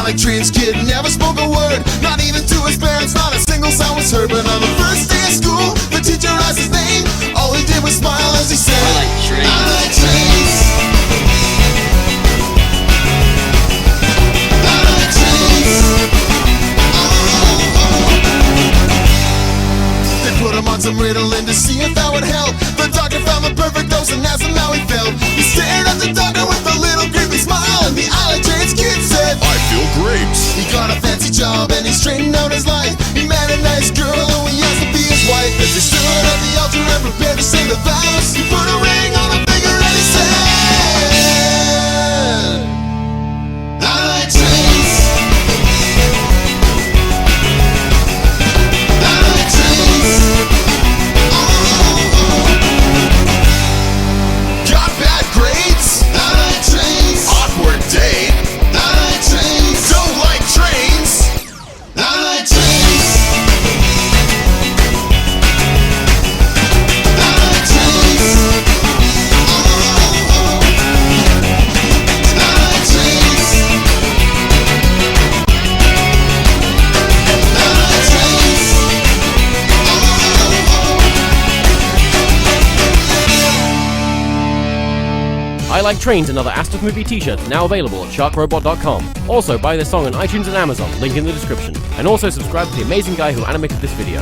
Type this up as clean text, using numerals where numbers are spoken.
like Trains kid, never spoke a word, not even to his parents, not a single sound was heard. But on the first day of school, the teacher asked his name. All he did was smile as he said, I like trains. I like trains. I like trains. They put him on some Ritalin to see if that would help. The doctor found the perfect dose and asked him how he felt. He stared at the doctor with a little creepy smile, and the I like trains kid said, I feel great. he got a fancy job and he straightened out his life. He met a nice girl who he asked to be his wife. As they stood at the altar and prepared to say the vows, he put a ring on her finger and he said, I like trains. I like trains. Got bad grades. I like trains. Awkward date. I like trains. Don't like trains. I like trains. I like trains. I like trains. I like trains. I Like Trains, another Astuf Movie t-shirt, now available at sharkrobot.com. Also, buy this song on iTunes and Amazon, link in the description. And also subscribe to the amazing guy who animated this video.